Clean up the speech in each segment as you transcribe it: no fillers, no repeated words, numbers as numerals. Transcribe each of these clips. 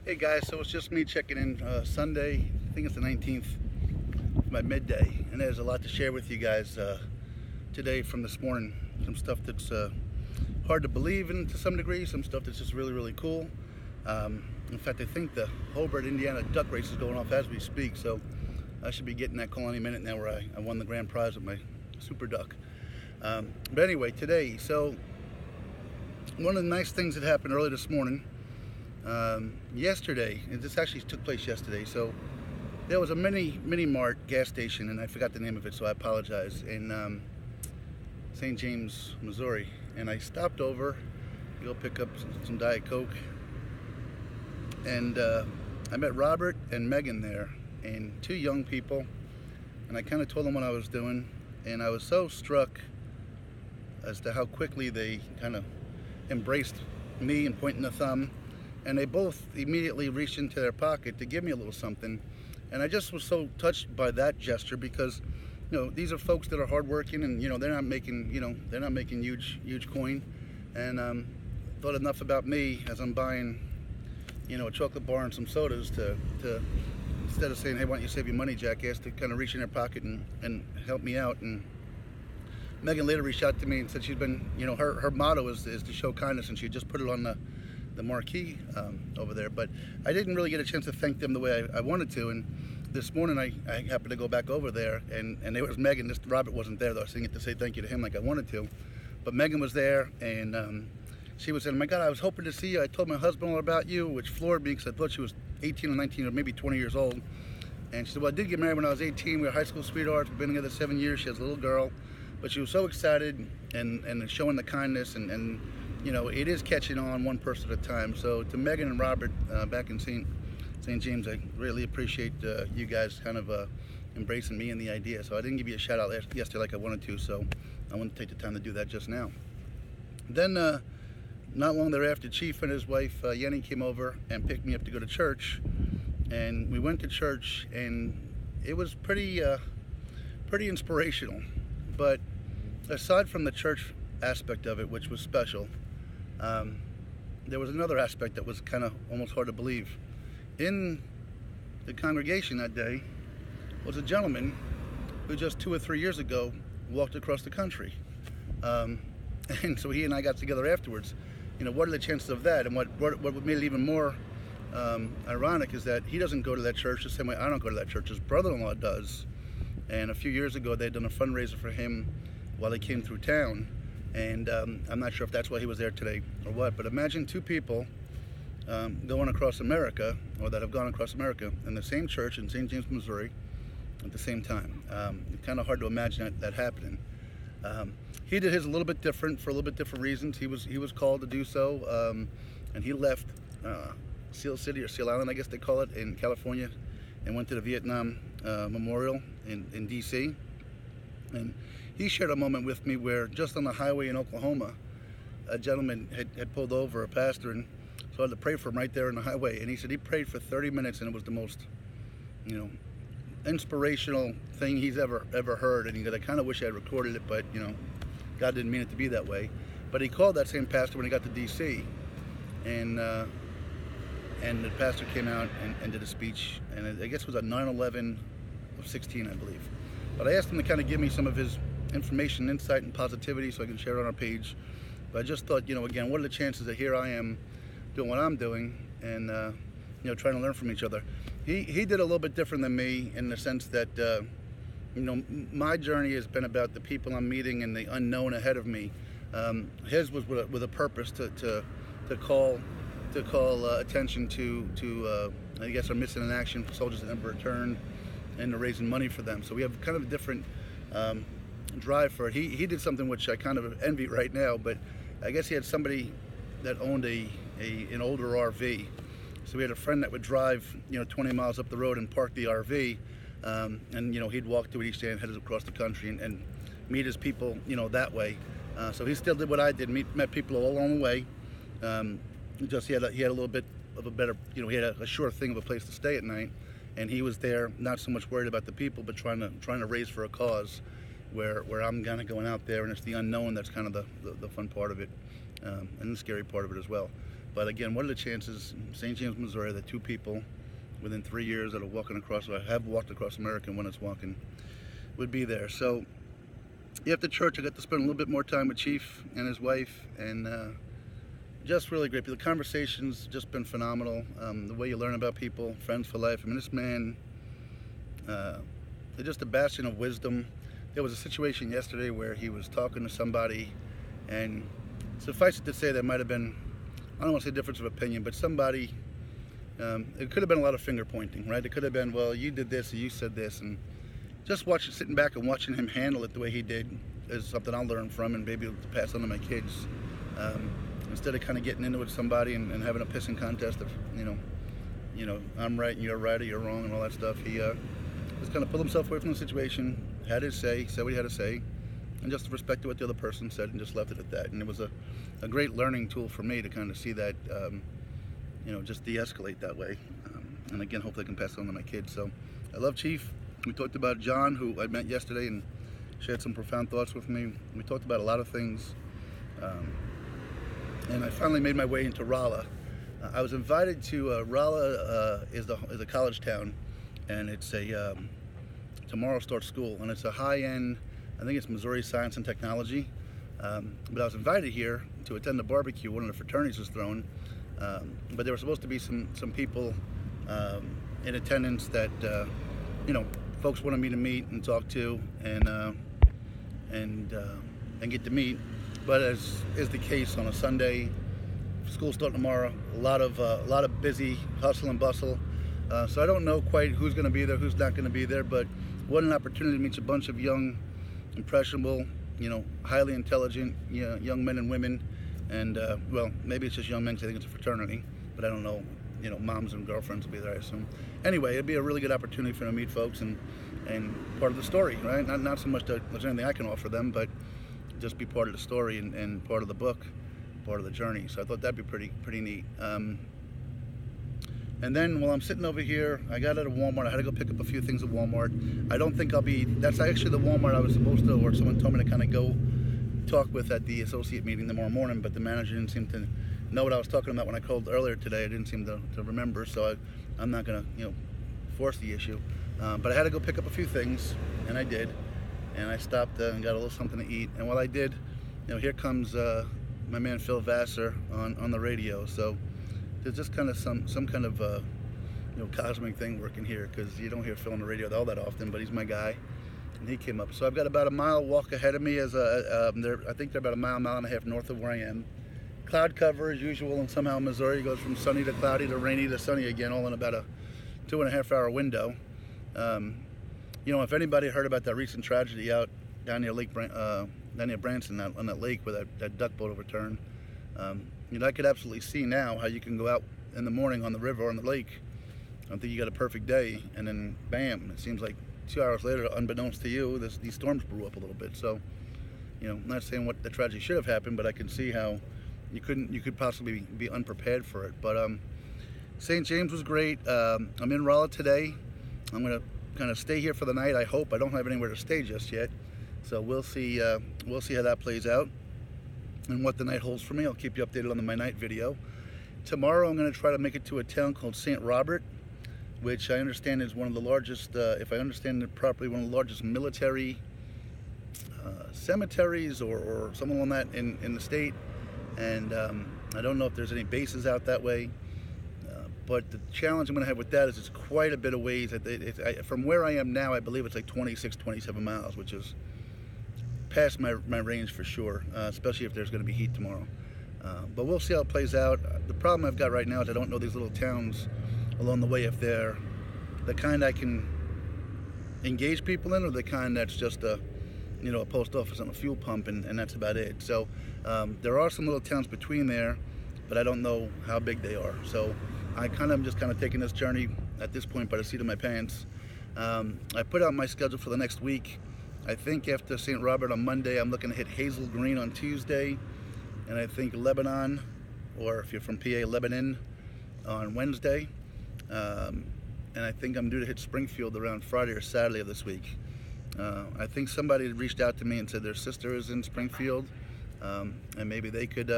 Hey guys, so it's just me checking in Sunday, I think it's the 19th, my midday, and there's a lot to share with you guys today from this morning. Some stuff that's hard to believe in to some degree, some stuff that's just really, really cool. In fact, I think the Hobart, Indiana duck race is going off as we speak, so I should be getting that call any minute now where I won the grand prize with my super duck. But anyway, today, so one of the nice things that happened early this morning, yesterday, and this actually took place yesterday, so there was a mini mart gas station, and I forgot the name of it, so I apologize, in St. James, Missouri, and I stopped over to go pick up some Diet Coke, and I met Robert and Megan there, and two young people, and I kind of told them what I was doing, and I was so struck as to how quickly they kind of embraced me and pointing the thumb, and they both immediately reached into their pocket to give me a little something. And I just was so touched by that gesture because, these are folks that are hardworking, and they're not making huge coin, and thought enough about me as I'm buying a chocolate bar and some sodas to instead of saying, hey, why don't you save your money, jackass, to kind of reach in their pocket and help me out. And Megan later reached out to me and said she's been, her motto is to show kindness, and she just put it on the marquee over there. But I didn't really get a chance to thank them the way I wanted to. And this morning I happened to go back over there, and there was Megan. Robert wasn't there though, so I didn't get to say thank you to him like I wanted to. But Megan was there, and she was saying, oh my God, I was hoping to see you. I told my husband all about you, which floored me because I thought she was 18 or 19 or maybe 20 years old. And she said, well, I did get married when I was 18. We were high school sweethearts. We've been together 7 years. She has a little girl. But she was so excited and showing the kindness, and it is catching on one person at a time. So to Megan and Robert back in St. James, I really appreciate you guys kind of embracing me and the idea. So I didn't give you a shout out yesterday like I wanted to, so I wanted to take the time to do that just now. Then not long thereafter, Chief and his wife Yenny came over and picked me up to go to church, and we went to church, and it was pretty inspirational. But aside from the church aspect of it, which was special, there was another aspect that was kind of almost hard to believe. In the congregation that day was a gentleman who just 2 or 3 years ago walked across the country. And so he and I got together afterwards. What are the chances of that? And what made it even more ironic is that he doesn't go to that church the same way I don't go to that church. His brother-in-law does. And a few years ago, they'd done a fundraiser for him while he came through town. And I'm not sure if that's why he was there today or what, but imagine two people going across America, or that have gone across America, in the same church in St. James, Missouri at the same time. It's kind of hard to imagine that happening. He did his a little bit different for a little bit different reasons. He was called to do so, and he left Seal City, or Seal Island, I guess they call it, in California, and went to the Vietnam Memorial in D.C. And he shared a moment with me where just on the highway in Oklahoma, a gentleman had pulled over, a pastor, and so I had to pray for him right there on the highway. And he said he prayed for 30 minutes, and it was the most, inspirational thing he's ever heard. And he said, I kind of wish I had recorded it, but God didn't mean it to be that way. But he called that same pastor when he got to D.C. And the pastor came out and did a speech, and I guess it was a 9/11 of 16, I believe. But I asked him to kind of give me some of his information, insight, and positivity so I can share it on our page. But I just thought, again, what are the chances that here I am doing what I'm doing and, trying to learn from each other. He did a little bit different than me in the sense that, my journey has been about the people I'm meeting and the unknown ahead of me. His was with a purpose to call attention to I guess, our missing in action for soldiers that never returned, and to raising money for them. So we have kind of a different drive for it. He did something which I kind of envy right now, but I guess he had somebody that owned an older RV. So we had a friend that would drive 20 miles up the road and park the RV, and he'd walk to it each day and head across the country and meet his people that way. So he still did what I did, met people all along the way. Just he had a little bit of a better, he had a sure thing of a place to stay at night, and he was there not so much worried about the people, but trying to raise for a cause, where I'm kind of going out there, and it's the unknown that's kind of the fun part of it, and the scary part of it as well. But again, what are the chances, St. James, Missouri, that 2 people within 3 years that are walking across, or have walked across America when it's walking, would be there? So after church, I got to spend a little bit more time with Chief and his wife, and just really great. The conversation's just been phenomenal. The way you learn about people, friends for life. I mean, this man, they're just a bastion of wisdom. There was a situation yesterday where he was talking to somebody, and suffice it to say there might have been, I don't want to say difference of opinion, but somebody, it could have been a lot of finger pointing, right? It could have been, well, you did this or you said this, and just sitting back and watching him handle it the way he did is something I'll learn from and maybe to pass on to my kids. Instead of kind of getting into it with somebody and having a pissing contest of, you know, I'm right and you're right or you're wrong and all that stuff, he just kind of pulled himself away from the situation, had his say, said what he had to say, and just respected what the other person said and just left it at that. And it was a great learning tool for me to kind of see that, just de-escalate that way. And again, hopefully I can pass it on to my kids. So I love Chief. We talked about John, who I met yesterday and shared some profound thoughts with me. We talked about a lot of things. And I finally made my way into Rolla. I was invited to Rolla is a college town, and it's tomorrow starts school, and it's a high-end, I think it's Missouri Science and Technology. But I was invited here to attend a barbecue one of the fraternities was throwing. But there were supposed to be some people in attendance that folks wanted me to meet and talk to and get to meet. But as is the case on a Sunday, school starting tomorrow, a lot of busy hustle and bustle. So I don't know quite who's going to be there, who's not going to be there. But what an opportunity to meet a bunch of young, impressionable, highly intelligent young men and women. And well, maybe it's just young men because I think it's a fraternity, but I don't know. Moms and girlfriends will be there, I assume. Anyway, it'd be a really good opportunity for them to meet folks and part of the story, right? Not so much that there's anything I can offer them, but just be part of the story and part of the book, part of the journey. So I thought that'd be pretty neat. And then while I'm sitting over here, I got out of Walmart. I had to go pick up a few things at Walmart. I don't think that's actually the Walmart I was supposed to, or someone told me to kind of go talk with at the associate meeting tomorrow morning, but the manager didn't seem to know what I was talking about when I called earlier today. I didn't seem to remember, so I'm not going to force the issue. But I had to go pick up a few things, and I did. And I stopped and got a little something to eat. And while I did, here comes my man Phil Vassar on the radio. So there's just kind of some kind of cosmic thing working here, because you don't hear Phil on the radio all that often, but he's my guy. And he came up. So I've got about a mile walk ahead of me. I think they're about a mile and a half north of where I am. Cloud cover as usual, and somehow Missouri goes from sunny to cloudy to rainy to sunny again, all in about a 2.5 hour window. If anybody heard about that recent tragedy out down near down near Branson on that lake where that duck boat overturned, I could absolutely see now how you can go out in the morning on the river or on the lake. I think you got a perfect day, and then bam, it seems like 2 hours later, unbeknownst to you, these storms blew up a little bit. So, I'm not saying what the tragedy should have happened, but I can see how you could possibly be unprepared for it. But St. James was great. I'm in Rolla today. I'm gonna kind of stay here for the night. I hope. I don't have anywhere to stay just yet, so we'll see. We'll see how that plays out and what the night holds for me. I'll keep you updated on my night video. Tomorrow, I'm going to try to make it to a town called St. Robert, which I understand is one of the largest, if I understand it properly, one of the largest military cemeteries or something like that in the state. And I don't know if there's any bases out that way. But the challenge I'm going to have with that is it's quite a bit of ways. From where I am now, I believe it's like 26, 27 miles, which is past my range for sure, especially if there's going to be heat tomorrow. But we'll see how it plays out. The problem I've got right now is I don't know these little towns along the way, if they're the kind I can engage people in, or the kind that's just a post office and a fuel pump, and that's about it. So there are some little towns between there, but I don't know how big they are. So I'm just taking this journey at this point by the seat of my pants. I put out my schedule for the next week. I think after St. Robert on Monday, I'm looking to hit Hazel Green on Tuesday, and I think Lebanon, or if you're from PA, Lebanon, on Wednesday. And I think I'm due to hit Springfield around Friday or Saturday of this week. I think somebody reached out to me and said their sister is in Springfield, and maybe they could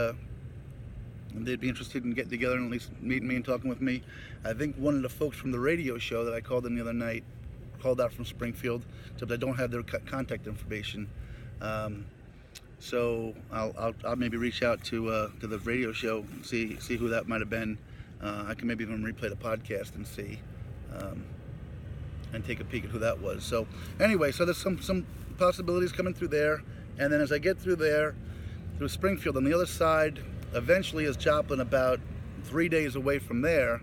they'd be interested in getting together and at least meeting me and talking with me. I think one of the folks from the radio show that I called in the other night called out from Springfield, except I don't have their contact information. So I'll maybe reach out to the radio show, see who that might have been. I can maybe even replay the podcast and see, and take a peek at who that was. So anyway, so there's some possibilities coming through there, and then as I get through there, through Springfield, on the other side, eventually is Joplin, about 3 days away from there.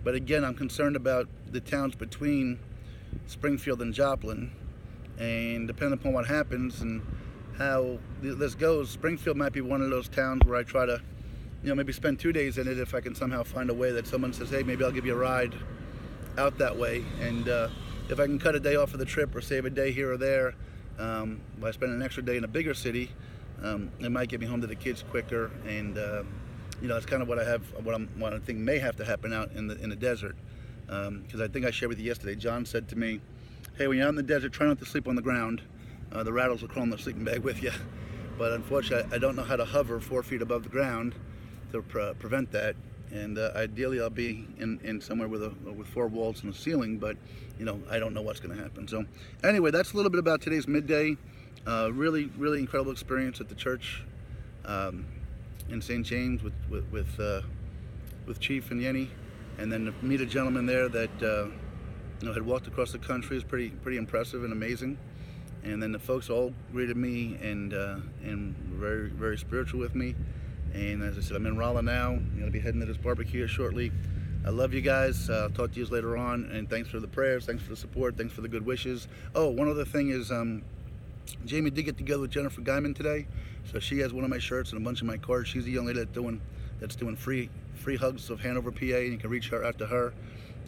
But again, I'm concerned about the towns between Springfield and Joplin, and depending upon what happens and how this goes, Springfield might be one of those towns where I try to, maybe spend 2 days in it if I can somehow find a way that someone says, hey, maybe I'll give you a ride out that way. And if I can cut a day off of the trip or save a day here or there by spending an extra day in a bigger city, it might get me home to the kids quicker. And it's kind of what I think may have to happen out in the desert. Because I think I shared with you yesterday, John said to me, hey, when you're out in the desert, try not to sleep on the ground. The rattles will crawl in the sleeping bag with you. But unfortunately, I don't know how to hover 4 feet above the ground to prevent that. And ideally, I'll be in somewhere with 4 walls and a ceiling, but I don't know what's going to happen. So anyway, that's a little bit about today's midday. Really incredible experience at the church in St. James with Chief and Yenny, and then to meet a gentleman there that had walked across the country is pretty impressive and amazing. And then the folks all greeted me and very, very spiritual with me. And as I said, I'm in Rolla now. I'm going to be heading to this barbecue here shortly. I love you guys. I'll talk to you later on. And thanks for the prayers. Thanks for the support. Thanks for the good wishes. Oh, one other thing is Jamie did get together with Jennifer Guyman today. So she has one of my shirts and a bunch of my cards. She's the young lady that's doing free hugs of Hanover, PA. And you can reach out to her.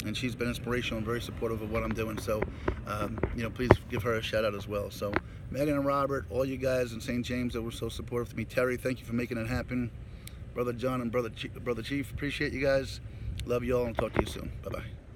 And she's been inspirational and very supportive of what I'm doing. So, please give her a shout out as well. So, Megan and Robert, all you guys in St. James that were so supportive to me. Terry, thank you for making it happen. Brother John and Brother Chief, appreciate you guys. Love you all and talk to you soon. Bye-bye.